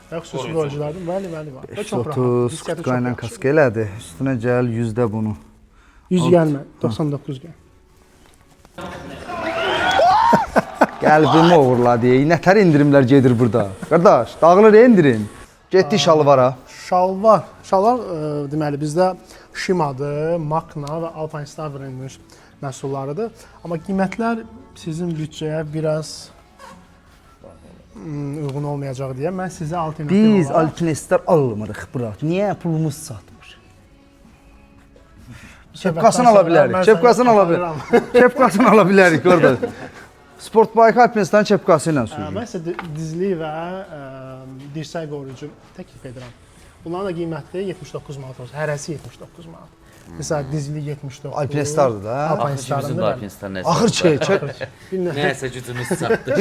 Və xüsusi qoyuculardan, bəli, var. Və çox rahat. 530 kutkayla kaska elədi. Üstünə gəl 100-də bunu. 100 gəlmə, 99 gəl. Qəlbimi oğurladı. Nətər indirimlər gedir burada. Qardaş, dağılır indirim. Getdi şalvara. Şalvar deməli bizdə Shimadır, Makna və Alpinestar brendinin məhsullarıdır. Amma qiymətlər sizin büdcəyə biraz uyğun olmayacaq deyə mən sizə alternativ olaraq... Biz Alpinestar almırıq bura. Niyə pulumuz çatmır? Şepkasını ala bilərik. Şepkasını ala bilərik. Şepkasını ala bilərik orada. Sport Bike Alpinestarın şepkası ilə sürüyor. Mən sizə dizli və dirsək qoruyucu təklif edirəm. Bunların da qiyməti 79 manat olsun. Hərəsi 79 manat. Məsələn, dizli 79. Alpinestardır da. Bizim də Alpinestar nəsə. Axır çək. Nəyəsə gücümüz çatdı.